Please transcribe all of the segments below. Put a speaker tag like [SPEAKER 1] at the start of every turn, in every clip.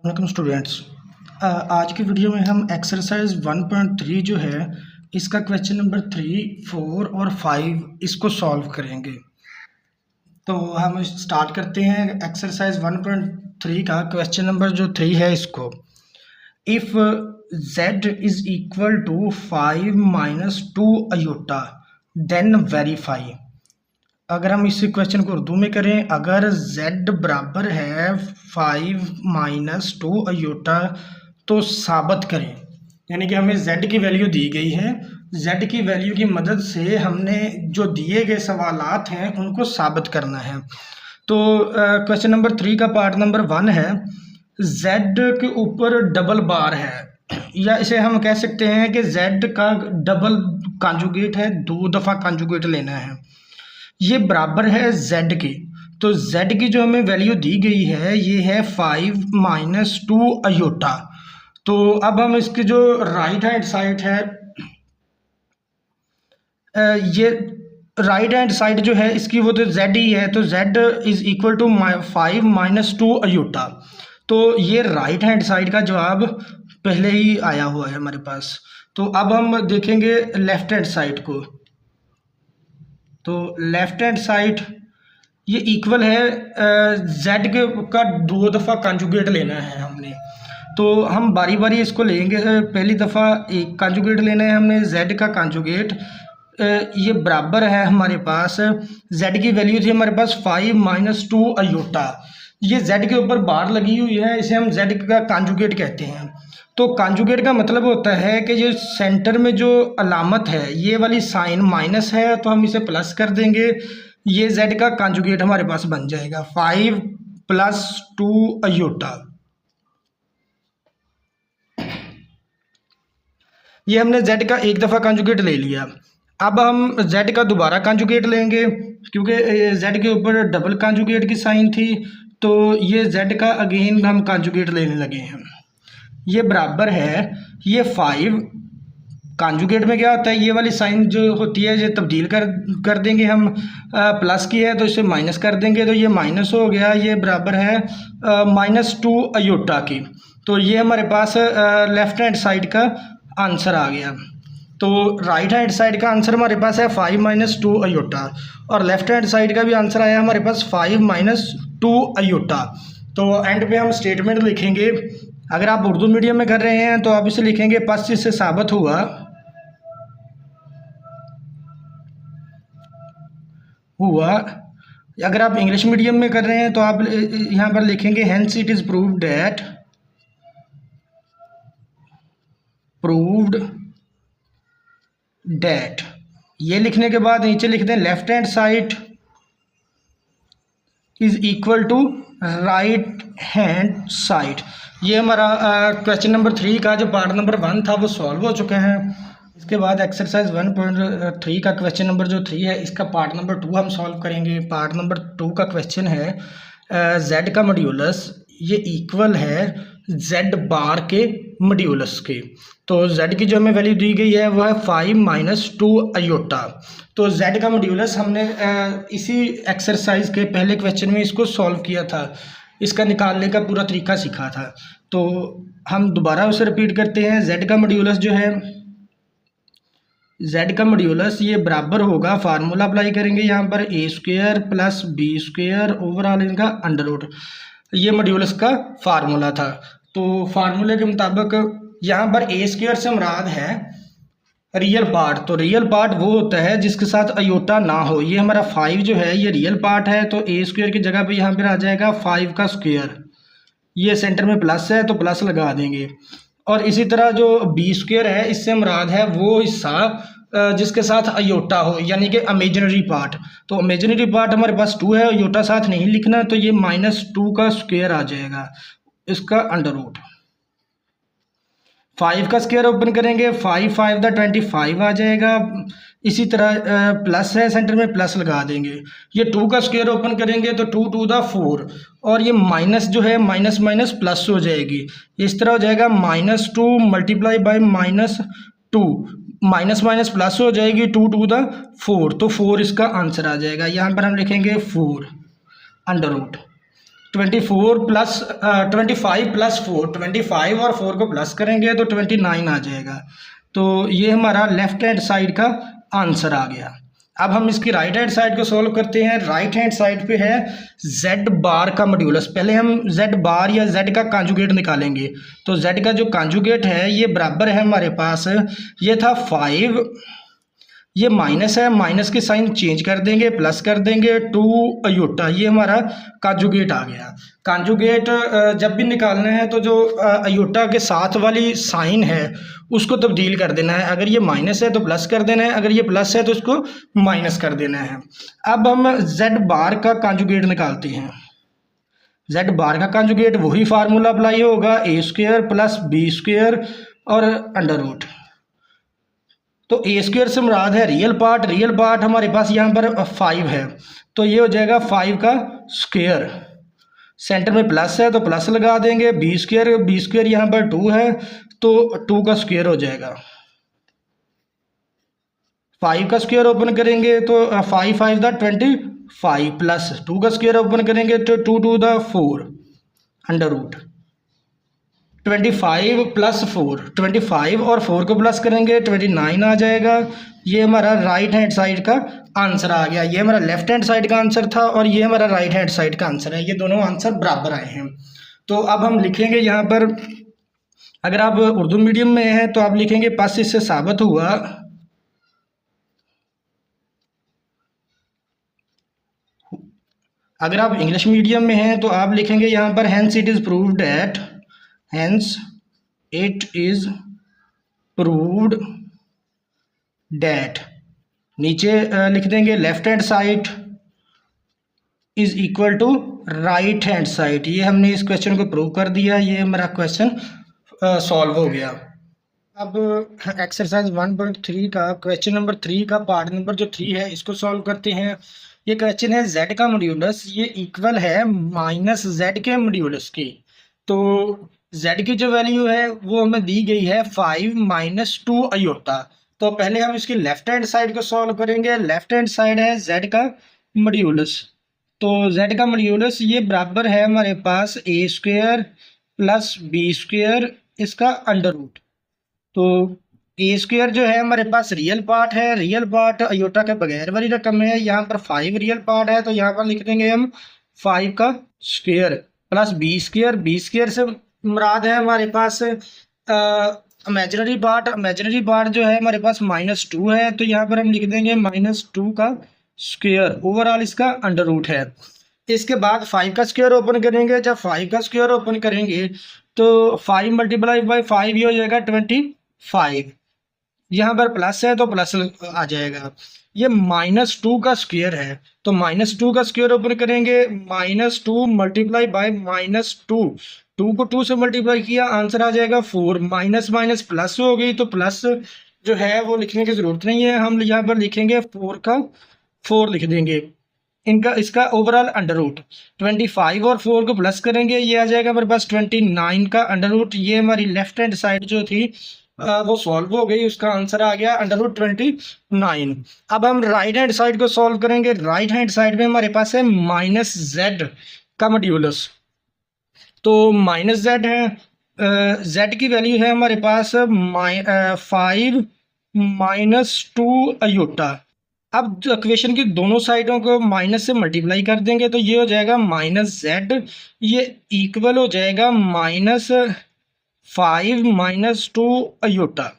[SPEAKER 1] Welcome students. आज की video में हम एक्सरसाइज 1.3 जो है इसका क्वेश्चन नंबर 3, 4 और 5 इसको सॉल्व करेंगे। तो हम स्टार्ट करते हैं एक्सरसाइज 1.3 का क्वेश्चन नंबर जो 3 है इसको। If z is equal to 5 - 2 iota then verify. अगर हम इस क्वेश्चन को उर्दू में करें, अगर z बराबर है 5 - 2 अयोटा तो साबित करें। यानी कि हमें z की वैल्यू दी गई है, z की वैल्यू की मदद से हमने जो दिए गए सवालात हैं उनको साबित करना है। तो क्वेश्चन नंबर 3 का पार्ट नंबर 1 है, z के ऊपर डबल बार है, या इसे हम कह सकते हैं कि z का डबल कॉन्जुगेट है, 2 दफ़ा कॉन्जुगेट लेना है। ये बराबर है z के, तो z की जो हमें वैल्यू दी गई है ये है 5 - 2 अयोटा। तो अब हम इसके जो राइट हैंड साइड है, ये राइट हैंड साइड जो है इसकी वो तो z ही है, तो z is equal to 5 - 2 iota. तो ये राइट हैंड साइड का जवाब पहले ही आया हुआ है हमारे पास। तो अब हम देखेंगे लेफ्ट हैंड साइड को। तो लेफ्ट हैंड साइड ये इक्वल है z के का 2 दफ़ा कॉन्जुगेट लेना है हमने। तो हम बारी बारी इसको लेंगे। पहली दफ़ा एक कॉन्जुगेट लेना है हमने z का कॉन्जुगेट। ये बराबर है हमारे पास, z की वैल्यू थी हमारे पास 5 - 2 अयोटा। ये z के ऊपर बार लगी हुई है, इसे हम z का कॉन्जुगेट कहते हैं। तो कॉन्जुगेट का मतलब होता है कि जो सेंटर में जो अलामत है ये वाली साइन माइनस है, तो हम इसे प्लस कर देंगे, ये z का कॉन्जुगेट हमारे पास बन जाएगा 5 + 2 अयोटा। ये हमने z का एक दफ़ा कॉन्जुगेट ले लिया। अब हम z का दोबारा कॉन्जुगेट लेंगे, क्योंकि z के ऊपर डबल कॉन्जुगेट की साइन थी, तो ये z का अगेन हम कॉन्जुगेट लेने लगे हैं। ये बराबर है, ये 5 कॉन्जुगेट में क्या होता है, ये वाली साइन जो होती है ये तब्दील कर देंगे हम। प्लस की है तो इसे माइनस कर देंगे, तो ये माइनस हो गया। ये बराबर है -2 अयोटा की। तो ये हमारे पास लेफ्ट हैंड साइड का आंसर आ गया। तो राइट हैंड साइड का आंसर हमारे पास है 5 - 2 अयोटा, और लेफ्ट हैंड साइड का भी आंसर आया हमारे पास 5 - 2 अयोटा। तो एंड पे हम स्टेटमेंट लिखेंगे। अगर आप उर्दू मीडियम में कर रहे हैं तो आप इसे लिखेंगे पस इससे साबित हुआ अगर आप इंग्लिश मीडियम में कर रहे हैं तो आप यहाँ पर लिखेंगे hence it is proved that. ये लिखने के बाद नीचे लिख दें left hand side is equal to right hand side. ये हमारा क्वेश्चन नंबर 3 का जो पार्ट नंबर 1 था वो सॉल्व हो चुका है। इसके बाद एक्सरसाइज 1.3 का क्वेश्चन नंबर जो 3 है इसका पार्ट नंबर 2 हम सॉल्व करेंगे। पार्ट नंबर 2 का क्वेश्चन है z का मॉड्यूलस ये इक्वल है z बार के मॉड्यूलस के। तो z की जो हमें वैल्यू दी गई है वो है 5 - 2 अयोटा। तो z का मॉड्यूलस हमने इसी एक्सरसाइज के पहले क्वेश्चन में इसको सॉल्व किया था, इसका निकालने का पूरा तरीका सीखा था। तो हम दोबारा उसे रिपीट करते हैं। z का मॉड्यूलस जो है, z का मॉड्यूलस ये बराबर होगा, फार्मूला अप्लाई करेंगे यहाँ पर a² + b² ओवरऑल इनका अंडर रूट। ये मॉड्यूलस का फार्मूला था। तो फार्मूले के मुताबिक यहाँ पर a² से मुराद है रियल पार्ट। तो रियल पार्ट वो होता है जिसके साथ अयोटा ना हो। ये हमारा 5 जो है ये रियल पार्ट है, तो a² की जगह पे यहाँ पर आ जाएगा 5 का स्क्वायर। ये सेंटर में प्लस है तो प्लस लगा देंगे। और इसी तरह जो b² है इससे मुराद है वो हिस्सा जिसके साथ अयोटा हो, यानी कि इमेजिनरी पार्ट। तो इमेजिनरी पार्ट हमारे पास 2 है, अयोटा साथ नहीं लिखना, तो ये -2 का स्क्वायर आ जाएगा, इसका अंडर रूट। 5 का स्क्वायर ओपन करेंगे, 5 × 5 = 25 आ जाएगा। इसी तरह प्लस है सेंटर में, प्लस लगा देंगे। ये 2 का स्क्वायर ओपन करेंगे तो 2 × 2 = 4, और ये माइनस जो है माइनस माइनस प्लस हो जाएगी, इस तरह हो जाएगा -2 × -2, माइनस माइनस प्लस हो जाएगी 2 × 2 = 4, तो 4 इसका आंसर आ जाएगा। यहाँ पर हम लिखेंगे 4 अंडर रूट। 24 प्लस 25 प्लस 4, 25 और 4 को प्लस करेंगे तो 29 आ जाएगा। तो ये हमारा लेफ्ट हैंड साइड का आंसर आ गया। अब हम इसकी राइट हैंड साइड को सॉल्व करते हैं। राइट हैंड साइड पे है z बार का मॉड्यूलस। पहले हम z बार या z का कॉन्जुगेट निकालेंगे। तो z का जो कॉन्जुगेट है ये बराबर है हमारे पास, ये था 5, ये माइनस है, माइनस के साइन चेंज कर देंगे, प्लस कर देंगे 2 अयोटा, ये हमारा कॉन्जुगेट आ गया। कॉन्जुगेट जब भी निकालना है तो जो अयोटा के साथ वाली साइन है उसको तब्दील कर देना है। अगर ये माइनस है तो प्लस कर देना है, अगर ये प्लस है तो उसको माइनस कर देना है। अब हम z बार का कॉन्जुगेट निकालते हैं। z बार का कॉन्जुगेट वही फार्मूला अप्लाई होगा, a square plus b square और अंडर रूट। तो ए स्क्वायर से मुराद है रियल पार्ट हमारे पास यहाँ पर 5 है, तो ये हो जाएगा 5 का स्क्वायर। सेंटर में प्लस है तो प्लस लगा देंगे, बी स्क्वायर यहाँ पर 2 है तो 2 का स्क्वायर हो जाएगा। 5 का स्क्वायर ओपन करेंगे तो 5 5 द 25 प्लस 2 का स्क्वायर ओपन करेंगे तो 2 2 द 4 अंडर रूट 25 प्लस 4, 25 और 4 को प्लस करेंगे 29 आ जाएगा। ये हमारा राइट हैंड साइड का आंसर आ गया। ये हमारा लेफ्ट हैंड साइड का आंसर था और ये हमारा राइट हैंड साइड का आंसर है। ये दोनों आंसर बराबर आए हैं। तो अब हम लिखेंगे यहाँ पर, अगर आप उर्दू मीडियम में हैं तो आप लिखेंगे पस इससे साबित हुआ। अगर आप इंग्लिश मीडियम में हैं तो आप लिखेंगे यहाँ पर hence it is proved at, hence it is proved that, नीचे लिख देंगे left hand side is equal to right hand side. ये हमने इस क्वेश्चन को प्रूव कर दिया। ये हमारा क्वेश्चन सॉल्व हो गया। अब एक्सरसाइज 1.3 का क्वेश्चन नंबर 3 का पार्ट नंबर जो 3 है इसको सॉल्व करते हैं। ये क्वेश्चन है z का मॉड्यूलस ये इक्वल है माइनस z के मॉड्यूलस की। तो z की जो वैल्यू है वो हमें दी गई है 5 माइनस 2 अयोटा। तो पहले हम इसकी लेफ्ट हैंड साइड को सॉल्व करेंगे। लेफ्ट हैंड साइड है z का मॉड्यूलस। तो z का मॉड्यूलस ये बराबर है हमारे पास a square plus b square इसका अंडर रूट। तो a स्क्वायर जो है हमारे पास रियल पार्ट है, रियल पार्ट अयोटा के बगैर वाली रकम है। यहाँ पर 5 रियल पार्ट है तो यहाँ पर लिख देंगे हम 5 का स्क्वायर प्लस बी स्क्वायर से मुराद है हमारे पास इमेजिनरी पार्ट जो है हमारे पास -2 है तो यहाँ पर हम लिख देंगे -2 का स्क्वायर, ओवरऑल इसका अंडर रूट है। इसके बाद 5 का स्क्वायर ओपन करेंगे। जब 5 का स्क्वायर ओपन करेंगे तो 5 मल्टीप्लाई बाई 5 ये हो जाएगा 25। यहाँ पर प्लस है तो प्लस आ जाएगा। ये -2 का स्क्वायर है तो -2 का स्क्वायर ओपन करेंगे, -2 मल्टीप्लाई बाय -2, 2 को 2 से मल्टीप्लाई किया आंसर आ जाएगा 4। माइनस माइनस प्लस हो गई तो प्लस जो है वो लिखने की ज़रूरत नहीं है, हम यहाँ पर लिखेंगे 4 का 4 लिख देंगे। इसका ओवरऑल अंडर रूट 25 और 4 को प्लस करेंगे, ये आ जाएगा हमारे पास 29 का अंडर रूट। ये हमारी लेफ्ट हैंड साइड जो थी वो सॉल्व हो गई, उसका आंसर आ गया अंडर रूट 29। अब हम राइट हैंड साइड को सॉल्व करेंगे। राइट हैंड साइड में हमारे पास है -z का मॉड्यूलस। तो -z है, z की वैल्यू है हमारे पास 5 -2 अयोटा। अब इक्वेशन की दोनों साइडों को माइनस से मल्टीप्लाई कर देंगे तो ये हो जाएगा -z, ये इक्वल हो जाएगा -5 -2 अयोटा,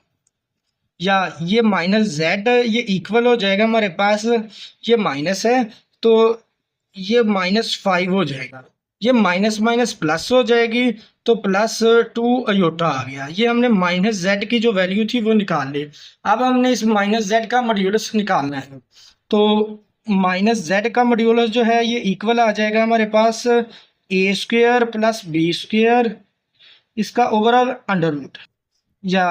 [SPEAKER 1] या ये -z ये इक्वल हो जाएगा हमारे पास, ये माइनस है तो ये -5 हो जाएगा, ये माइनस माइनस प्लस हो जाएगी तो +2 अयोटा आ गया। ये हमने -z की जो वैल्यू थी वो निकाल ली। अब हमने इस -z का मॉड्यूलस निकालना है। तो -z का मॉड्यूलस जो है ये इक्वल आ जाएगा हमारे पास a square plus b square इसका ओवरऑल अंडर रूट, या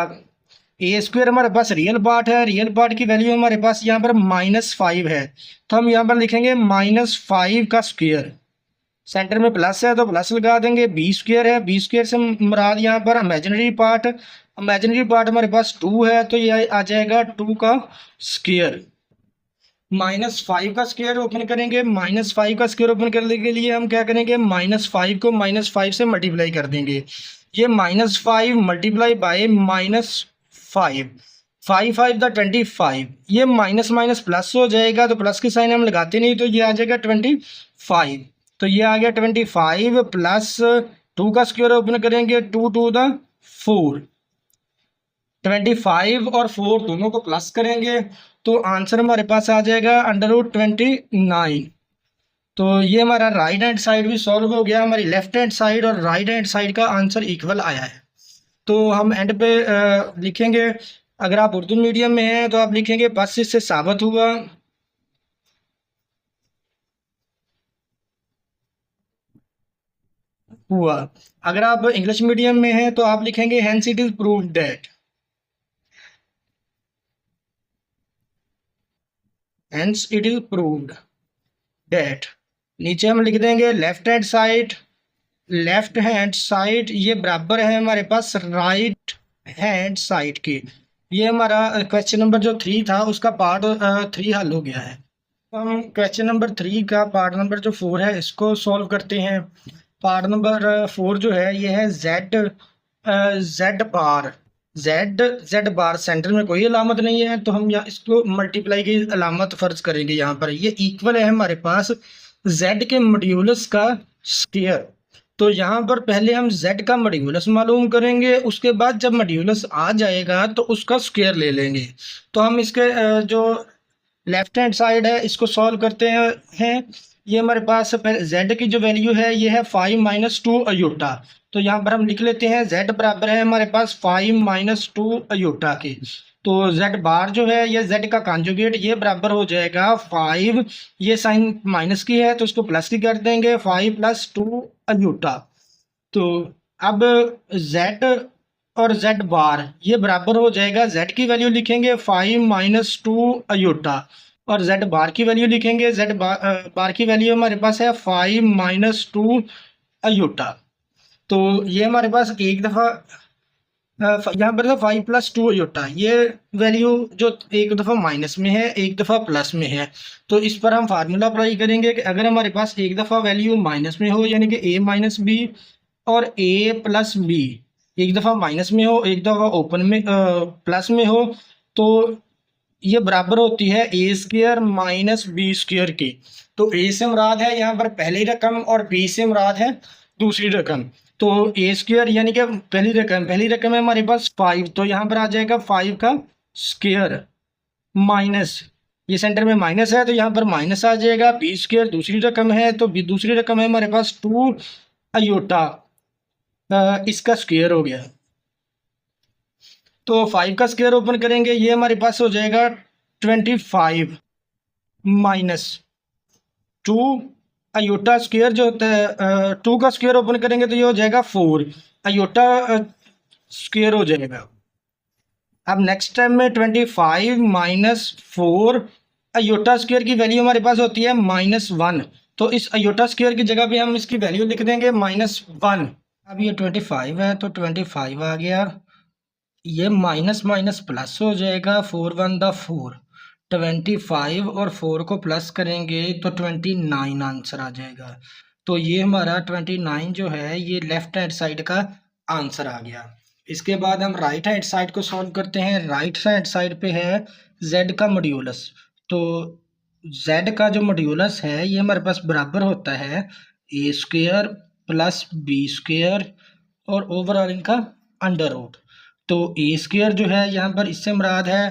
[SPEAKER 1] ए स्क्वायर हमारे पास रियल पार्ट है, रियल पार्ट की वैल्यू हमारे पास यहाँ पर -5 है तो हम यहाँ पर लिखेंगे -5 का स्क्वायर। सेंटर में प्लस है तो प्लस लगा देंगे, बी स्क्वायर है, बी स्क्वायर से मुराद यहाँ पर इमेजिनरी पार्ट हमारे पास 2 है तो यह आ जाएगा 2 का स्क्वायर। -5 का स्क्वायर ओपन करेंगे। -5 का स्क्वायर ओपन करने के लिए हम क्या करेंगे, -5 को -5 से मल्टीप्लाई कर देंगे। ये -5 मल्टीप्लाई बाय -5, 5 5 द 25, ये माइनस माइनस प्लस हो जाएगा, तो प्लस की साइन हम लगाते नहीं, तो ये आ जाएगा 25। तो ये आ गया 25 प्लस 2 का स्क्वायर ओपन करेंगे, 2 2 द 4, 25 और 4 दोनों को प्लस करेंगे तो आंसर हमारे पास आ जाएगा √29। तो ये हमारा राइट हैंड साइड भी सॉल्व हो गया, हमारी लेफ्ट हैंड साइड और राइट हैंड साइड का आंसर इक्वल आया है। तो हम एंड पे लिखेंगे, अगर आप उर्दू मीडियम में हैं तो आप लिखेंगे बस इससे साबित हुआ। अगर आप इंग्लिश मीडियम में हैं तो आप लिखेंगे hence it is proved that, hence it is proved that. नीचे हम लिख देंगे left hand side, left hand side ये बराबर है हमारे पास राइट हैंड साइड के। ये हमारा क्वेश्चन नंबर जो 3 था उसका पार्ट 3 हल हो गया है। हम क्वेश्चन नंबर 3 का पार्ट नंबर जो 4 है इसको सॉल्व करते हैं। पार्ट नंबर 4 जो है ये है जेड बार, जेड बार सेंटर में कोई अलामत नहीं है, तो हम यहाँ इसको मल्टीप्लाई की अलामत फर्ज करेंगे। यहाँ पर ये इक्वल है हमारे पास जेड के मॉड्यूलस का स्क्वायर। तो यहाँ पर पहले हम z का मॉड्यूलस मालूम करेंगे, उसके बाद जब मॉड्यूलस आ जाएगा तो उसका स्क्वायर ले लेंगे। तो हम इसके जो लेफ्ट हैंड साइड है इसको सॉल्व करते हैं। ये हमारे पास z की जो वैल्यू है ये है 5 - 2 अयोटा। तो यहाँ पर हम लिख लेते हैं z बराबर है हमारे पास 5 - 2 अयोटा के। तो z बार जो है ये z का कॉन्जुगेट, ये बराबर हो जाएगा 5, ये साइन माइनस की है तो इसको प्लस की कर देंगे, 5 + 2 अयोटा। तो अब z और z बार ये बराबर हो जाएगा, z की वैल्यू लिखेंगे 5 - 2 अयोटा और z बार की वैल्यू लिखेंगे, बार की वैल्यू हमारे पास है 5 - 2 अयोटा। तो ये हमारे पास एक दफ़ा यहाँ पर था 5 + 2 अयोटा, ये वैल्यू जो एक दफ़ा माइनस में है एक दफ़ा प्लस में है। तो इस पर हम फार्मूला अप्लाई करेंगे कि अगर हमारे पास एक दफ़ा वैल्यू माइनस में हो यानी कि a - b और a + b, एक दफ़ा माइनस में हो एक दफ़ा ओपन में प्लस में हो, तो ये बराबर होती है a² - b² की। तो a से मुराद है यहाँ पर पहली रकम और b से मुराद है दूसरी रकम। तो a² यानी कि पहली रकम है हमारे पास 5, तो यहाँ पर आ जाएगा 5 का स्क्वायर माइनस, ये सेंटर में माइनस है तो यहाँ पर माइनस आ जाएगा, b² दूसरी रकम है तो दूसरी रकम है हमारे पास 2 अयोटा, इसका स्क्वायर हो गया। तो 5 का स्क्वायर ओपन करेंगे, ये हमारे पास हो जाएगा 25 - 2 अयोटा स्क्वायर जो होता है 2 का स्क्वायर ओपन करेंगे तो ये हो जाएगा 4 अयोटा स्क्वायर हो जाएगा। अब नेक्स्ट टाइम में 25 - 4 अयोटा स्क्वायर की वैल्यू हमारे पास होती है -1, तो इस अयोटा स्क्वायर की जगह पे हम इसकी वैल्यू लिख देंगे -1। अब ये 25 है तो 25 आ गया, ये माइनस माइनस प्लस हो जाएगा, 4 1 द 4, 25 और 4 को प्लस करेंगे तो 29 आंसर आ जाएगा। तो ये हमारा 29 जो है ये लेफ्ट हैंड साइड का आंसर आ गया। इसके बाद हम राइट हैंड साइड को सॉल्व करते हैं। राइट हैंड साइड पे है z का मॉड्यूलस। तो z का जो मॉड्यूलस है ये हमारे पास बराबर होता है a² + b² और ओवरऑल इनका अंडर रूट। तो a² जो है यहाँ पर इससे मुराद है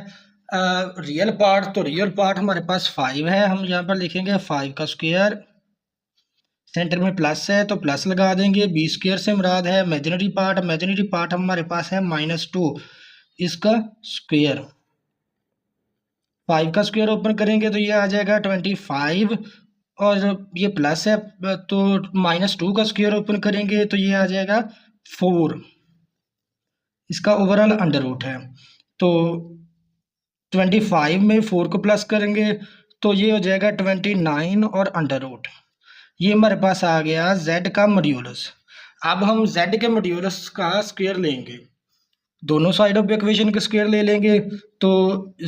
[SPEAKER 1] रियल पार्ट, तो रियल पार्ट हमारे पास 5 है, हम यहाँ पर लिखेंगे 5 का स्क्वायर, सेंटर में प्लस है तो प्लस लगा देंगे। b² से मुराद है इमेजिनरी पार्ट हमारे पास है -2, इसका स्क्वायर। 5 का स्क्वायर ओपन करेंगे तो ये आ जाएगा 25 और ये प्लस है तो -2 का स्क्वायर ओपन करेंगे तो ये आ जाएगा 4, इसका ओवरऑल अंडर रूट है। तो 25 में 4 को प्लस करेंगे तो ये हो जाएगा 29 और अंडर रूट। ये हमारे पास आ गया z का मॉड्यूलस। अब हम z के मॉड्यूलस का स्क्वायर लेंगे। दोनों साइड ऑफ इक्वेशन के स्क्वायर ले लेंगे तो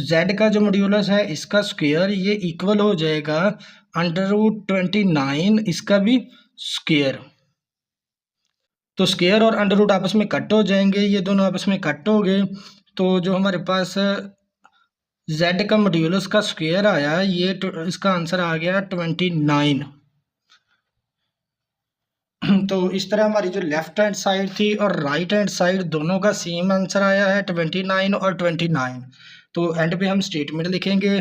[SPEAKER 1] z का जो मॉड्यूलस है इसका स्क्वायर ये इक्वल हो जाएगा √29 इसका भी स्क्वायर। तो स्क्वायर और अंडर रूट आपस में कट हो जाएंगे, ये दोनों आपस में कट हो गए। तो जो हमारे पास z का मॉड्यूलस का स्क्वायर आया ये इसका आंसर आ गया 29। तो इस तरह हमारी जो लेफ्ट हैंड साइड थी और राइट हैंड साइड दोनों का सेम आंसर आया है 29 और 29। तो एंड पे हम स्टेटमेंट लिखेंगे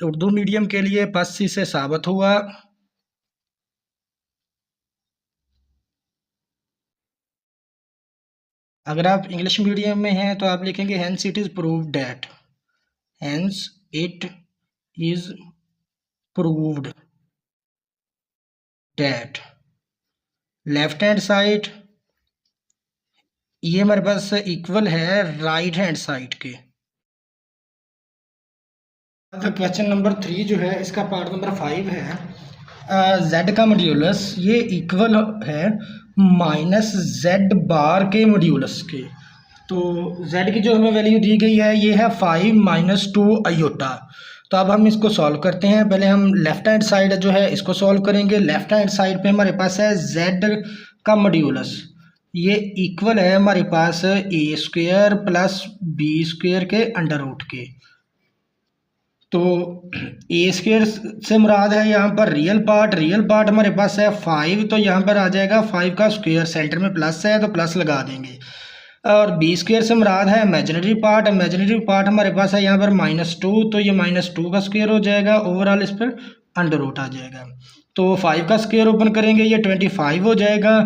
[SPEAKER 1] उर्दू मीडियम के लिए पस्सी से साबित हुआ। अगर आप इंग्लिश मीडियम में हैं तो आप लिखेंगे hence it is proved that, hence it is proved that. Left hand side ये हमारे पास इक्वल है राइट हैंड साइड के। क्वेश्चन नंबर 3 जो है इसका पार्ट नंबर 5 है, z का मॉड्यूलस ये इक्वल है -z बार के मॉड्यूलस के। तो z की जो हमें वैल्यू दी गई है ये है 5 - 2 अयोटा। तो अब हम इसको सॉल्व करते हैं। पहले हम लेफ्ट हैंड साइड जो है इसको सॉल्व करेंगे। लेफ्ट हैंड साइड पे हमारे पास है z का मॉड्यूलस ये इक्वल है हमारे पास a² + b² के अंडर रूट के। तो a² से मुराद है यहाँ पर रियल पार्ट हमारे पास है 5, तो यहाँ पर आ जाएगा 5 का स्क्वायर, सेंटर में प्लस है तो प्लस लगा देंगे। और b² से मुराद है इमेजिनरी पार्ट हमारे पास है यहाँ पर -2, तो ये -2 का स्क्वायर हो जाएगा। ओवरऑल इस पर अंडर रूट आ जाएगा। तो 5 का स्क्वायर ओपन करेंगे ये 25 हो जाएगा,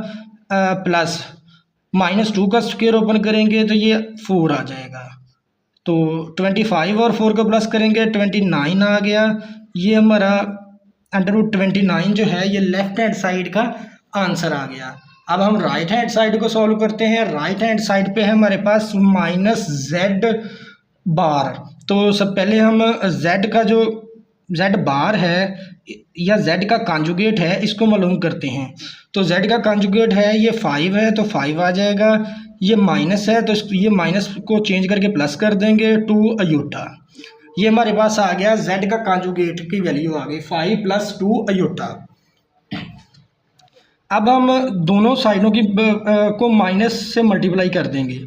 [SPEAKER 1] प्लस -2 का स्क्वायर ओपन करेंगे तो ये 4 आ जाएगा। तो 25 और 4 को प्लस करेंगे 29 आ गया। ये हमारा √29 जो है ये लेफ्ट हैंड साइड का आंसर आ गया। अब हम राइट हैंड साइड को सॉल्व करते हैं। राइट हैंड साइड पे है हमारे पास -z बार। तो सब पहले हम z का जो z बार है या z का कॉन्जुगेट है इसको मालूम करते हैं। तो z का कॉन्जुगेट है ये 5 है तो 5 आ जाएगा। ये माइनस है तो ये माइनस को चेंज करके प्लस कर देंगे 2 अयोटा। ये हमारे पास आ गया z का कॉन्जुगेट की वैल्यू आ गई 5 + 2 अयोटा। अब हम दोनों साइडों की को माइनस से मल्टीप्लाई कर देंगे।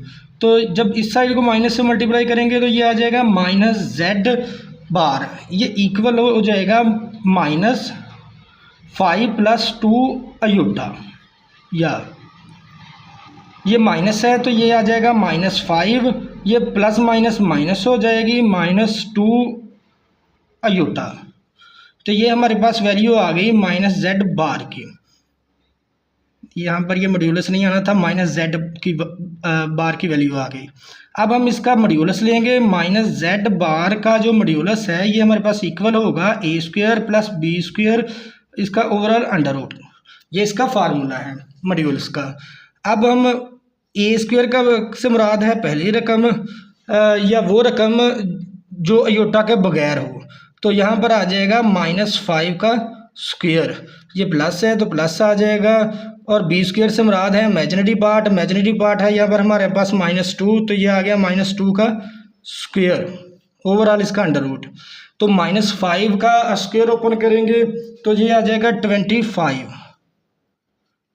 [SPEAKER 1] तो जब इस साइड को माइनस से मल्टीप्लाई करेंगे तो ये आ जाएगा -z बार, ये इक्वल हो जाएगा -5 + 2 अयोटा। या ये माइनस है तो ये आ जाएगा -5, ये प्लस माइनस माइनस हो जाएगी -2 अयोटा। तो ये हमारे पास वैल्यू आ गई -z बार की। यहाँ पर ये मॉड्यूलस नहीं आना था, -z की बार की वैल्यू आ गई। अब हम इसका मॉड्यूलस लेंगे। -z बार का जो मॉड्यूलस है ये हमारे पास इक्वल होगा a² + b² इसका ओवरऑल अंडर रूट। ये इसका फार्मूला है मॉड्यूलस का। अब हम a² का से मुराद है पहली रकम या वो रकम जो अयोटा के बगैर हो। तो यहाँ पर आ जाएगा -5 का स्क्वायर, ये प्लस है तो प्लस आ जाएगा। और b² से मुराद है इमेजिनरी पार्ट है यहाँ पर हमारे पास -2, तो ये आ गया -2 का स्क्वायर, ओवरऑल इसका अंडर रूट। तो -5 का स्क्वायर ओपन करेंगे तो ये आ जाएगा 25।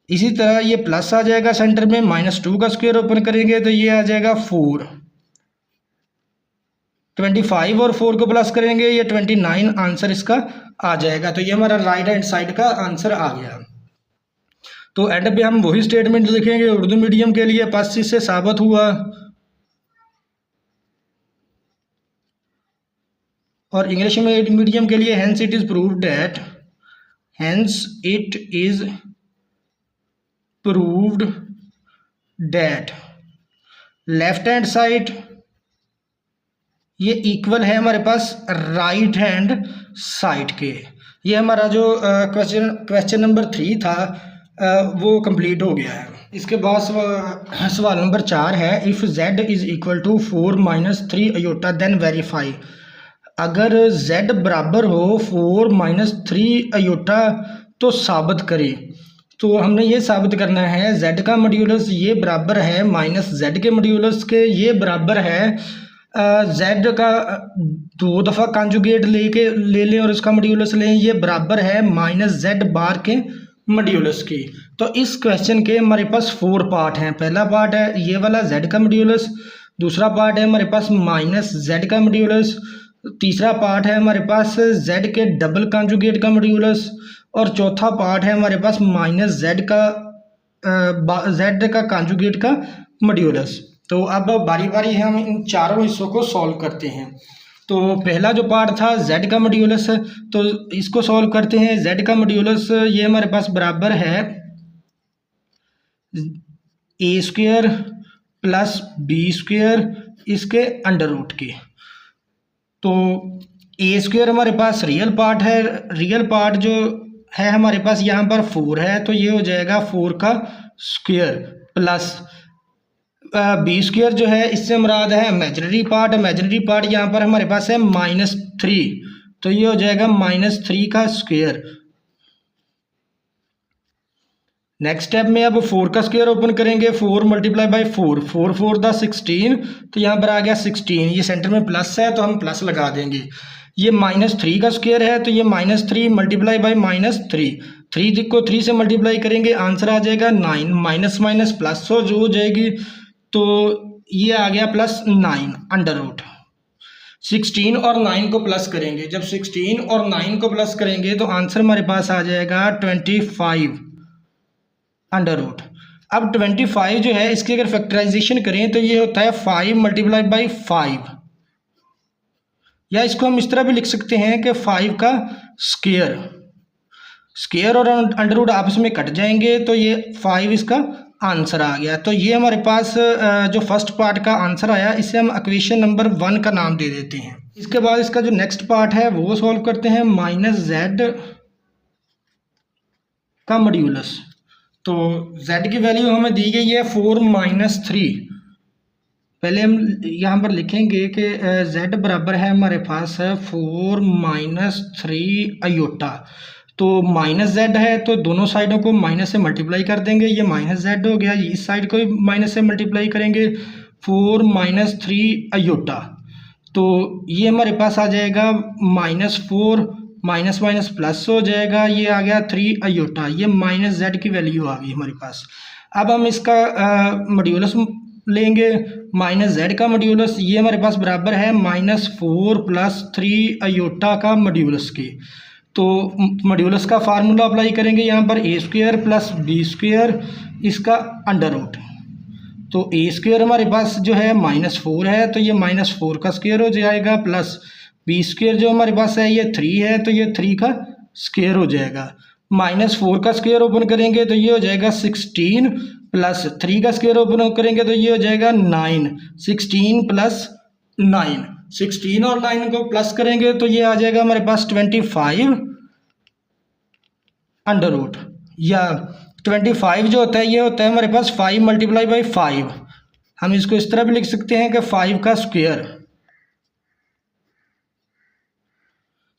[SPEAKER 1] इसी तरह ये प्लस आ जाएगा सेंटर में, -2 का स्क्वायर ओपन करेंगे तो ये आ जाएगा 4। 25 और 4 को प्लस करेंगे ये 29 आंसर इसका आ जाएगा। तो ये हमारा राइट हैंड साइड का आंसर आ गया। तो एंड पे हम वही स्टेटमेंट लिखेंगे उर्दू मीडियम के लिए पस्सी से साबित हुआ, और इंग्लिश मीडियम के लिए hence it is proved that, hence it is proved that. Left hand side ये इक्वल है हमारे पास राइट हैंड साइड के। ये हमारा जो क्वेश्चन नंबर 3 था वो कंप्लीट हो गया है। इसके बाद सवाल नंबर 4 है, if z = 4 - 3 iota then verify. अगर z बराबर हो 4 - 3 अयोटा तो साबित करें। तो हमने ये साबित करना है z का मॉड्यूलस ये बराबर है माइनस z के मॉड्यूलस के, ये बराबर है z का 2 दफ़ा कॉन्जुगेट ले लें और उसका मॉड्यूलस लें, ये बराबर है माइनस z बार के मॉड्यूलस की। तो इस क्वेश्चन के हमारे पास 4 पार्ट हैं। पहला पार्ट है ये वाला z का मॉड्यूलस, दूसरा पार्ट है हमारे पास माइनस z का मॉड्यूलस, तीसरा पार्ट है हमारे पास z के डबल कॉन्जुगेट का मॉड्यूलस, और चौथा पार्ट है हमारे पास माइनस z का कॉन्जुगेट का मॉड्यूलस। तो अब बारी बारी हम इन चारों हिस्सों को सॉल्व करते हैं। तो पहला जो पार्ट था z का मॉड्यूलस, तो इसको सॉल्व करते हैं। z का मॉड्यूलस ये हमारे पास बराबर है a² प्लस b² इसके अंडर रूट के। तो a² हमारे पास रियल पार्ट है, रियल पार्ट जो है हमारे पास यहाँ पर 4 है, तो ये हो जाएगा 4 का स्क्वायर, प्लस b² जो है इससे मुराद है इमेजिनरी पार्ट। इमेजिनरी पार्ट यहाँ पर हमारे पास है -3, तो ये हो जाएगा -3 का स्क्वायर। नेक्स्ट स्टेप में अब 4 का स्क्वायर ओपन करेंगे, 4 मल्टीप्लाई बाई 4, 4 4 दा 16, तो यहाँ पर आ गया 16। ये सेंटर में प्लस है तो हम प्लस लगा देंगे। ये -3 का स्क्वायर है, तो ये -3 मल्टीप्लाई बाई -3, 3 को 3 से मल्टीप्लाई करेंगे, आंसर आ जाएगा 9, माइनस माइनस प्लस हो जाएगी, तो ये आ गया +9 अंडर रूट। 16 और 9 को प्लस करेंगे, जब 16 और 9 को प्लस करेंगे तो आंसर हमारे पास आ जाएगा 25 अंडर रूट। अब 25 जो है इसकी अगर फैक्टराइजेशन करें तो ये होता है 5 मल्टीप्लाई बाई 5, या इसको हम इस तरह भी लिख सकते हैं कि 5 का स्क्वायर और अंडर रूट आपस में कट जाएंगे, तो ये 5 इसका आंसर आ गया। तो ये हमारे पास जो फर्स्ट पार्ट का आंसर आया, इसे हम इक्वेशन नंबर 1 का नाम दे देते हैं। इसके बाद इसका जो नेक्स्ट पार्ट है वो सॉल्व करते हैं, -z का मॉड्यूलस। तो z की वैल्यू हमें दी गई है 4 - 3। पहले हम यहाँ पर लिखेंगे कि z बराबर है हमारे पास 4 - 3 अयोटा। तो -z है तो दोनों साइडों को माइनस से मल्टीप्लाई कर देंगे, ये -z हो गया, इस साइड को भी माइनस से मल्टीप्लाई करेंगे, 4 - 3 अयोटा। तो ये हमारे पास आ जाएगा -4 माइनस माइनस प्लस हो जाएगा, ये आ गया 3 अयोटा, ये -z की वैल्यू आ गई हमारे पास। अब हम इसका मॉड्यूलस लेंगे, -z का मॉड्यूलस ये हमारे पास बराबर है -4 + 3 अयोटा का मॉड्यूलस के। तो मॉड्यूलस का फार्मूला अप्लाई करेंगे यहाँ पर, a² प्लस b² इसका अंडर रूट। तो a² हमारे पास जो है -4 है, तो ये -4 का स्क्वायर हो जाएगा, प्लस b² जो हमारे पास है ये 3 है, तो ये 3 का स्क्वायर हो जाएगा। -4 का स्क्वायर ओपन करेंगे तो ये हो जाएगा 16, प्लस 3 का स्क्वायर ओपन करेंगे तो ये हो जाएगा 9, 16 + 9, 16 और 9 को प्लस करेंगे तो ये आ जाएगा हमारे पास 25 अंडर रूट, या 25 जो होता है ये होता है हमारे पास 5 मल्टीप्लाई बाई 5। हम इसको इस तरह भी लिख सकते हैं कि 5 का स्क्वायर।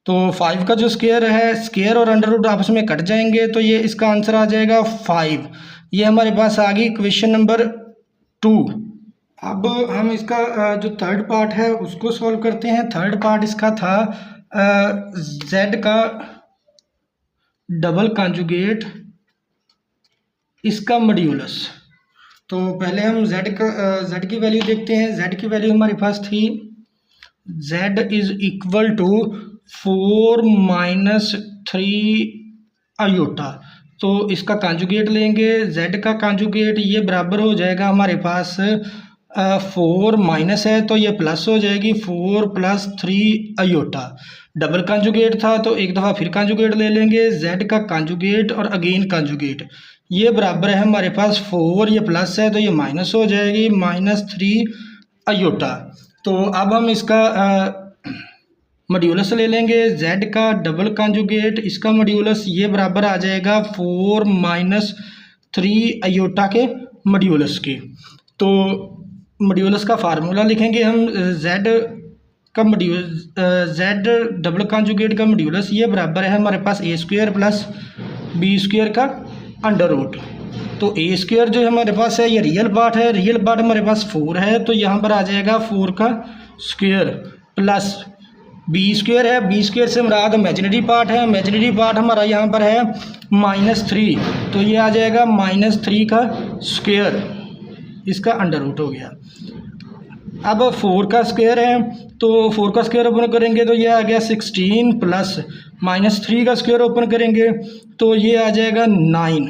[SPEAKER 1] तो 5 का जो स्क्वायर है, स्क्वायर और अंडर रूट आपस में कट जाएंगे, तो ये इसका आंसर आ जाएगा 5। ये हमारे पास आ गई क्वेश्चन नंबर 2। अब हम इसका जो थर्ड पार्ट है उसको सॉल्व करते हैं। थर्ड पार्ट इसका था z का डबल कॉन्जुगेट इसका मॉड्यूलस। तो पहले हम z की वैल्यू देखते हैं। z की वैल्यू हमारे पास थी z = 4 - 3 अयोटा। तो इसका कॉन्जुगेट लेंगे, z का कॉन्जुगेट ये बराबर हो जाएगा हमारे पास 4 माइनस है तो ये प्लस हो जाएगी 4 + 3 अयोटा। डबल कॉन्जुगेट था तो एक दफ़ा फिर कॉन्जुगेट ले लेंगे, z का कॉन्जुगेट और अगेन कॉन्जुगेट, ये बराबर है हमारे पास 4, ये प्लस है तो ये माइनस हो जाएगी -3 अयोटा। तो अब हम इसका मॉड्यूलस ले लेंगे, z का डबल कॉन्जुगेट इसका मॉड्यूलस ये बराबर आ जाएगा 4 - 3 अयोटा के मॉड्यूलस के। तो मॉड्यूलस का फार्मूला लिखेंगे हम, z डबल कॉन्जुगेट का मॉड्यूलस ये बराबर है हमारे पास a² + b² का अंडर रूट। तो ए स्क्वायर जो हमारे पास है ये रियल पार्ट है, रियल पार्ट हमारे पास 4 है, तो यहाँ पर आ जाएगा 4 का स्क्वायर प्लस बी स्क्वायर है, बी स्क्वायर से मुराद इमेजिनरी पार्ट है, इमेजिनरी पार्ट हमारा यहाँ पर है -3, तो ये आ जाएगा -3 का स्क्वायर, इसका अंडर रूट हो गया। अब 4 का स्क्वायर है तो 4 का स्क्वायर ओपन करेंगे तो ये आ गया 16 प्लस -3 का स्क्वायर ओपन करेंगे तो ये आ जाएगा 9।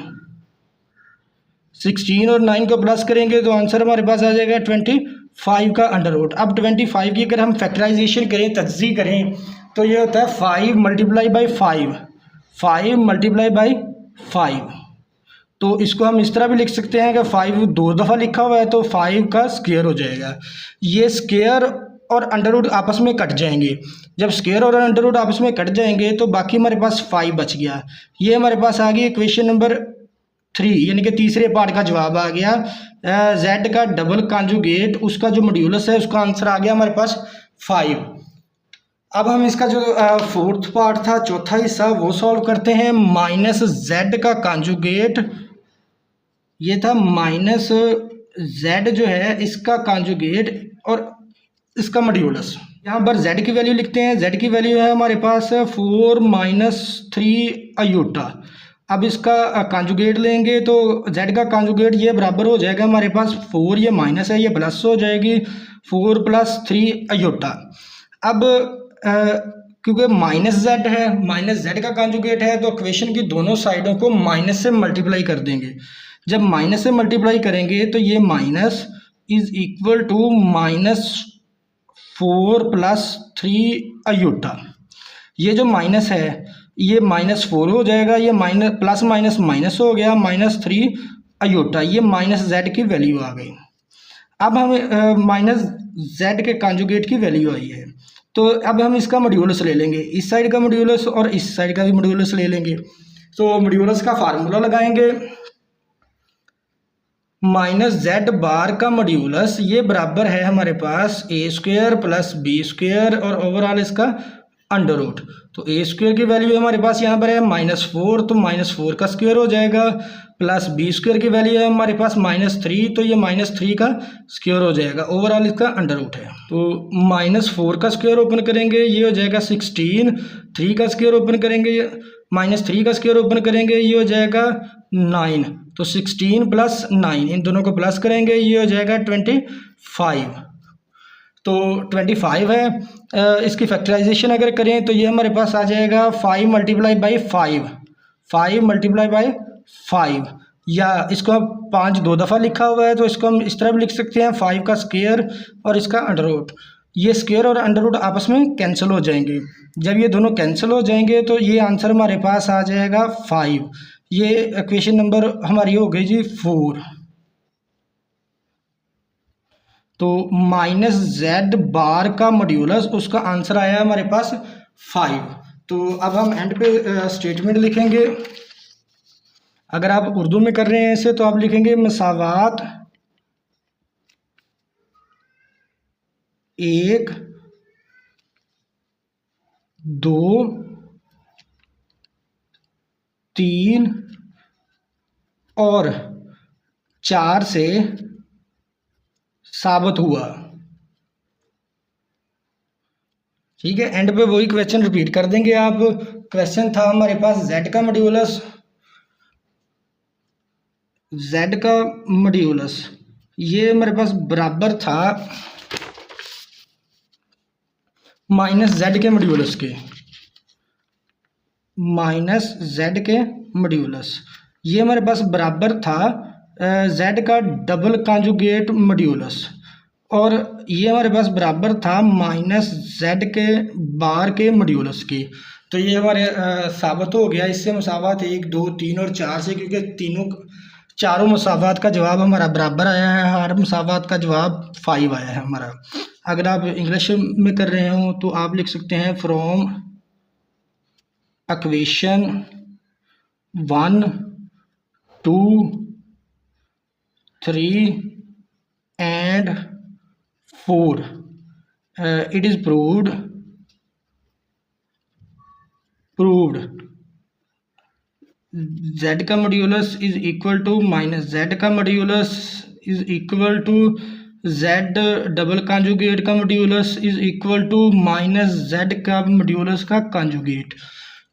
[SPEAKER 1] 16 और 9 को प्लस करेंगे तो आंसर हमारे पास आ जाएगा 25 का अंडर रूट। अब 25 की अगर हम फैक्टराइजेशन करें, तज्ज़ी करें, तो ये होता है 5 मल्टीप्लाई बाई 5, 5 मल्टीप्लाई बाई 5। तो इसको हम इस तरह भी लिख सकते हैं कि 5 2 दफ़ा लिखा हुआ है तो 5 का स्क्वायर हो जाएगा। ये स्क्वायर और अंडर रूट आपस में कट जाएंगे, जब स्क्वायर और अंडर रूट आपस में कट जाएंगे तो बाकी हमारे पास 5 बच गया। ये हमारे पास आ गई इक्वेशन नंबर 3, यानी कि तीसरे पार्ट का जवाब आ गया। z का डबल कॉन्जुगेट उसका जो मॉड्यूलस है उसका आंसर आ गया हमारे पास 5। अब हम इसका जो फोर्थ पार्ट था, चौथा हिस्सा, वो सॉल्व करते हैं। -z का कॉन्जुगेट, ये था -z जो है इसका कॉन्जुगेट और इसका मॉड्यूलस। यहाँ पर z की वैल्यू लिखते हैं, z की वैल्यू है हमारे पास 4 - 3 अयोटा। अब इसका कॉन्जुगेट लेंगे तो z का कॉन्जुगेट ये बराबर हो जाएगा हमारे पास 4, ये माइनस है, ये प्लस हो जाएगी 4 + 3 अयोटा। अब क्योंकि -z है, -z का कॉन्जुगेट है तो इक्वेशन की दोनों साइडों को माइनस से मल्टीप्लाई कर देंगे। जब माइनस से मल्टीप्लाई करेंगे तो ये minus is equal to -4 + 3 iota. ये जो माइनस है ये -4 हो जाएगा, ये माइनस प्लस माइनस माइनस हो गया, -3 अयोटा, ये -z की वैल्यू आ गई। अब हमें -z के कॉन्जुगेट की वैल्यू आई है तो अब हम इसका मॉड्यूलस ले लेंगे, इस साइड का मॉड्यूलस और इस साइड का भी मॉड्यूलस ले लेंगे। तो मॉड्यूलस का फार्मूला लगाएंगे, -z बार का मॉड्यूलस ये बराबर है हमारे पास a² + b² और ओवरऑल इसका अंडर रूट। तो a² की वैल्यू हमारे पास यहाँ पर है -4, तो -4 का स्क्वायर हो जाएगा, प्लस b² की वैल्यू है हमारे पास -3, तो ये -3 का स्क्वायर हो जाएगा, ओवरऑल इसका अंडर रूट है। तो -4 का स्क्वायर ओपन करेंगे ये हो जाएगा 16, 3 का स्क्वायर ओपन करेंगे, -3 का स्क्वायर ओपन करेंगे ये हो जाएगा 9, तो 16 + 9 इन दोनों को प्लस करेंगे ये हो जाएगा 25। तो 25 है। इसकी फैक्टराइजेशन अगर करें तो ये हमारे पास आ जाएगा 5 मल्टीप्लाई बाई 5, 5 मल्टीप्लाई बाई 5, या इसको 5 2 दफ़ा लिखा हुआ है तो इसको हम इस तरह भी लिख सकते हैं 5 का स्क्वायर और इसका अंडर रूट। ये स्क्वायर और अंडर रूट आपस में कैंसिल हो जाएंगे, जब ये दोनों कैंसिल हो जाएंगे तो ये आंसर हमारे पास आ जाएगा 5। ये इक्वेशन नंबर हमारी हो गई जी 4। तो -z बार का मॉड्यूलस उसका आंसर आया हमारे पास 5। तो अब हम एंड पे स्टेटमेंट लिखेंगे। अगर आप उर्दू में कर रहे हैं इसे तो आप लिखेंगे मसावात 1, 2, 3 और 4 से साबित हुआ। ठीक है, एंड पे वही क्वेश्चन रिपीट कर देंगे आप। क्वेश्चन था हमारे पास z का मॉड्यूलस, ये हमारे पास बराबर था -z के मॉड्यूलस के, -z के मॉड्यूलस ये हमारे पास बराबर था z का डबल कॉन्जुगेट मॉड्यूलस, और ये हमारे पास बराबर था -z के बार के मॉड्यूलस की। तो ये हमारे साबित हो गया, इससे मुसावात 1, 2, 3 और 4 से, क्योंकि चारों मुसावात का जवाब हमारा बराबर आया है, हर मुसावात का जवाब 5 आया है हमारा। अगर आप इंग्लिश में कर रहे हो तो आप लिख सकते हैं from equation 1, 2, 3 and 4 it is proved z का modulus is equal to minus z का modulus is equal to z double conjugate का modulus is equal to minus z का मॉड्यूलस का कॉन्जुगेट।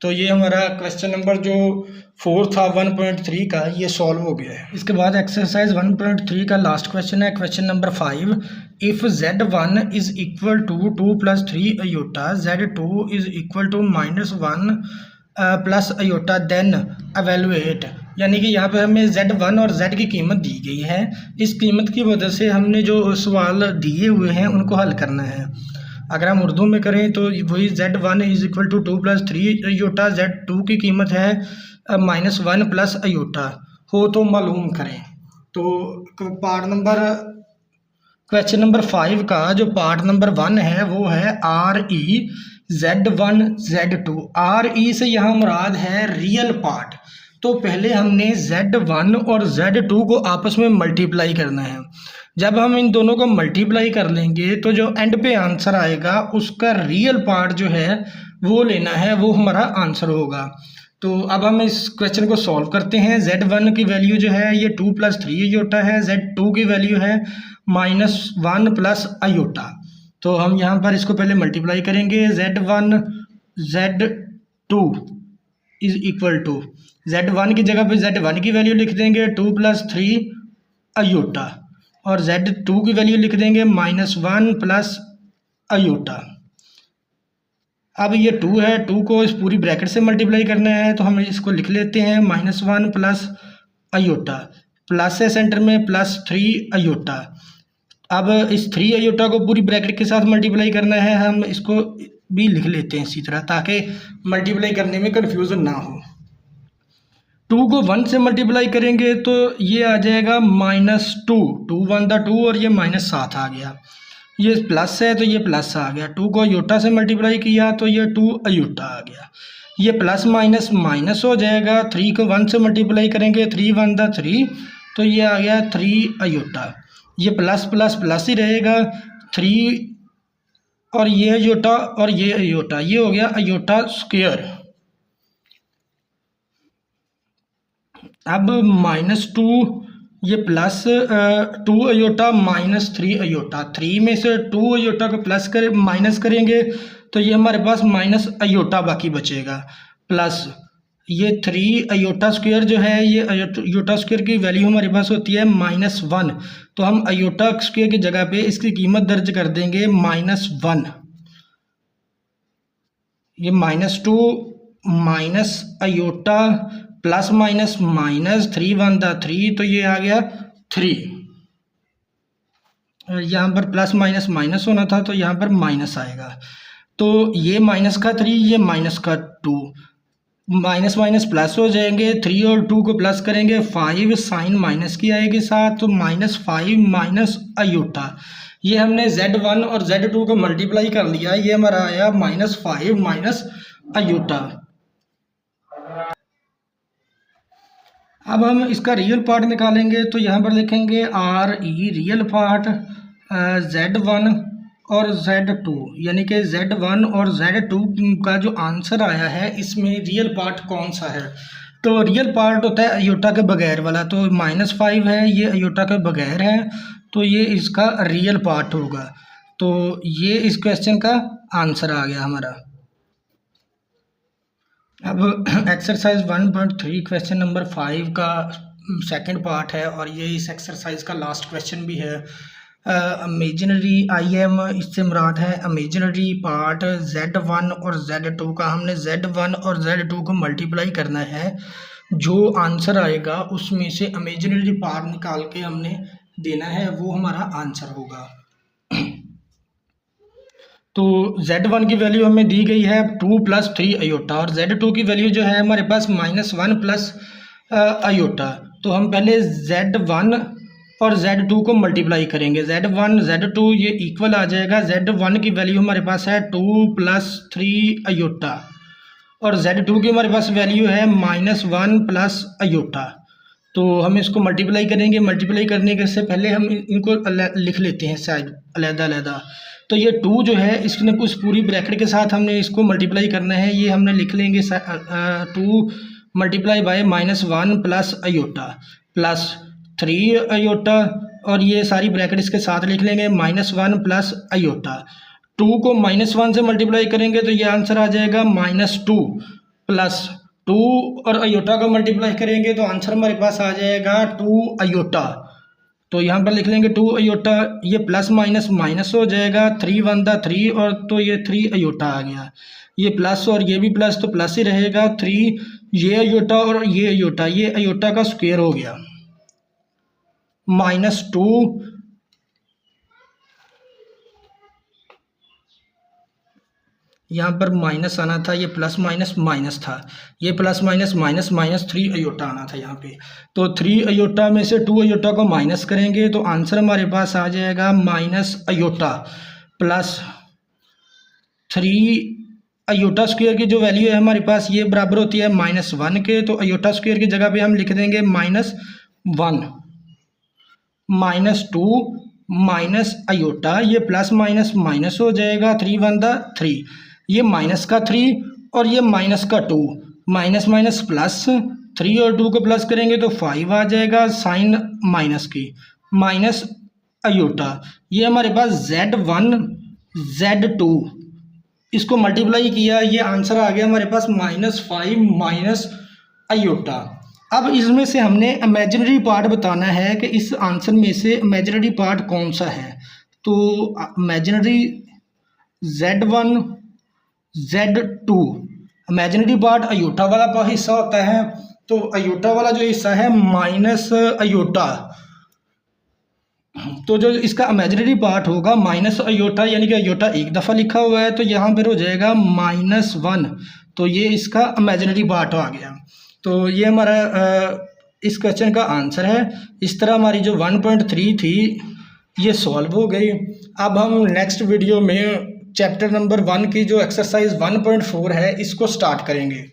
[SPEAKER 1] तो ये हमारा क्वेश्चन नंबर जो 4 था 1.3 का, ये सॉल्व हो गया है। इसके बाद एक्सरसाइज 1.3 का लास्ट क्वेश्चन है, question number 5। If z1 is equal to 2 + 3 iota, z2 is equal to -1 plus iota, then evaluate. यानी कि यहाँ पे हमें z1 और z की कीमत दी गई है। इस कीमत की वजह से हमने जो सवाल दिए हुए हैं उनको हल करना है। अगर हम उर्दू में करें तो वही z1 is equal to 2 + 3 iota, z2 की कीमत है -1 प्लस अयोटा, हो तो मालूम करें। तो पार्ट नंबर क्वेश्चन नंबर 5 का जो पार्ट नंबर 1 है वो है RE z1 z2। RE से यहाँ मुराद है रियल पार्ट। तो पहले हमने z1 और z2 को आपस में मल्टीप्लाई करना है। जब हम इन दोनों को मल्टीप्लाई कर लेंगे तो जो एंड पे आंसर आएगा उसका रियल पार्ट जो है वो लेना है, वो हमारा आंसर होगा। तो अब हम इस क्वेश्चन को सॉल्व करते हैं। z1 की वैल्यू जो है ये 2 + 3 अयोटा है, z2 की वैल्यू है -1 प्लस अयोटा। तो हम यहाँ पर इसको पहले मल्टीप्लाई करेंगे। z1 z2 is equal to, z1 की जगह पे z1 की वैल्यू लिख देंगे 2 + 3 अयोटा, और z2 की वैल्यू लिख देंगे -1 प्लस अयोटा। अब ये 2 है, 2 को इस पूरी ब्रैकेट से मल्टीप्लाई करना है, तो हम इसको लिख लेते हैं -1 प्लस अयोटा, प्लस है सेंटर में, +3 अयोटा। अब इस 3 अयोटा को पूरी ब्रैकेट के साथ मल्टीप्लाई करना है, हम इसको भी लिख लेते हैं इसी तरह ताकि मल्टीप्लाई करने में कन्फ्यूज़न ना हो। 2 को 1 से मल्टीप्लाई करेंगे तो ये आ जाएगा -2, 2 × 1 = 2 और ये -7 आ गया। ये प्लस है तो ये प्लस आ गया। 2 को अयोटा से मल्टीप्लाई किया तो ये 2 अयोटा आ गया। ये प्लस माइनस माइनस हो जाएगा। 3 को 1 से मल्टीप्लाई करेंगे, 3 × 1 = 3, तो ये आ गया 3 अयोटा। ये प्लस प्लस प्लस ही रहेगा, 3 और ये अयोटा और ये अयोटा, ये हो गया अयोटा स्क्वायर। अब -2, ये +2 अयोटा -3 अयोटा, 3 में से 2 अयोटा को माइनस करेंगे तो ये हमारे पास माइनस अयोटा बाकी बचेगा, प्लस ये 3 अयोटा स्क्वायर जो है, ये अयोटा स्क्वायर की वैल्यू हमारे पास होती है -1, तो हम अयोटा स्क्वायर की जगह पे इसकी कीमत दर्ज कर देंगे -1। ये -2 minus iota plus minus minus, 3 × 1 = 3, तो ये आ गया 3। यहाँ पर प्लस माइनस माइनस होना था तो यहाँ पर माइनस आएगा। तो ये माइनस का 3, ये माइनस का 2, माइनस माइनस प्लस हो जाएंगे। 3 और 2 को प्लस करेंगे, 5 साइन माइनस की आएगी साथ, तो -5 माइनस अयोटा। ये हमने z1 और z2 को मल्टीप्लाई कर लिया, ये हमारा आया -5 माइनस अयोटा। अब हम इसका रियल पार्ट निकालेंगे, तो यहाँ पर लिखेंगे RE रियल पार्ट z1 और z2, यानी कि z1 और z2 का जो आंसर आया है इसमें रियल पार्ट कौन सा है। तो रियल पार्ट होता है अयोटा के बगैर वाला, तो -5 है, ये अयोटा के बगैर है, तो ये इसका रियल पार्ट होगा। तो ये इस क्वेश्चन का आंसर आ गया हमारा। अब एक्सरसाइज 1.3 क्वेश्चन नंबर 5 का सेकंड पार्ट है, और ये इस एक्सरसाइज का लास्ट क्वेश्चन भी है। इमेजिनरी IM, इससे मुराद है इमेजिनरी पार्ट z1 और z2 का। हमने z1 और z2 को मल्टीप्लाई करना है, जो आंसर आएगा उसमें से इमेजिनरी पार्ट निकाल के हमने देना है, वो हमारा आंसर होगा। तो z1 की वैल्यू हमें दी गई है 2 + 3 अयोटा, और z2 की वैल्यू जो है हमारे पास -1 प्लस अयोटा। तो हम पहले z1 और z2 को मल्टीप्लाई करेंगे, z1 z2 ये इक्वल आ जाएगा। z1 की वैल्यू हमारे पास है 2 + 3 अयोटा, और z2 की हमारे पास वैल्यू है -1 प्लस अयोटा। तो हम इसको मल्टीप्लाई करेंगे। मल्टीप्लाई करने के से पहले हम इनको लिख लेते हैं शायद अलग-अलग। तो ये 2 जो है इसने उस पूरी ब्रैकेट के साथ हमने इसको मल्टीप्लाई करना है, ये हमने लिख लेंगे 2 multiply by -1 plus iota plus 3 iota, और ये सारी ब्रैकेट इसके साथ लिख लेंगे, -1 प्लस अयोटा। 2 को -1 से मल्टीप्लाई करेंगे तो ये आंसर आ जाएगा -2 प्लस 2, और अयोटा को मल्टीप्लाई करेंगे तो आंसर हमारे पास आ जाएगा 2 अयोटा। तो यहाँ पर लिख लेंगे 2 अयोटा, ये प्लस माइनस माइनस हो जाएगा, 3 1 दा 3, और तो ये 3 अयोटा आ गया। ये प्लस और ये भी प्लस, तो प्लस ही रहेगा। 3 ये अयोटा और ये अयोटा का स्क्वायर हो गया, -2 यहाँ पर माइनस आना था, ये प्लस माइनस माइनस था, ये plus minus minus minus 3 iota आना था यहाँ पे। तो 3 अयोटा में से 2 अयोटा को माइनस करेंगे तो आंसर हमारे पास आ जाएगा minus iota plus 3 iota square की जो वैल्यू है हमारे पास ये बराबर होती है -1 के। तो अयोटा स्क्वायर की जगह पे हम लिख देंगे -1 -2 माइनस अयोटा, ये प्लस माइनस माइनस हो जाएगा, 3 1 दा 3, ये माइनस का 3 और ये माइनस का 2, माइनस माइनस प्लस, 3 और 2 को प्लस करेंगे तो 5 आ जाएगा, साइन माइनस की, माइनस अयोटा। ये हमारे पास Z1 Z2 इसको मल्टीप्लाई किया, ये आंसर आ गया हमारे पास -5 माइनस अयोटा। अब इसमें से हमने इमेजिनरी पार्ट बताना है कि इस आंसर में से इमेजिनरी पार्ट कौन सा है। तो imaginary Z1 Z2, imaginary part aorta वाला हिस्सा होता है। तो अयोटा वाला जो हिस्सा है माइनस अयोटा, तो जो इसका इमेजिनरी पार्ट होगा माइनस अयोटा, यानी कि अयोटा एक दफ़ा लिखा हुआ है तो यहाँ पर हो जाएगा -1, तो ये इसका इमेजिनरी पार्ट आ गया। तो ये हमारा इस क्वेश्चन का आंसर है। इस तरह हमारी जो 1.3 थी ये सॉल्व हो गई। अब हम नेक्स्ट वीडियो में चैप्टर नंबर 1 की जो एक्सरसाइज 1.4 है इसको स्टार्ट करेंगे।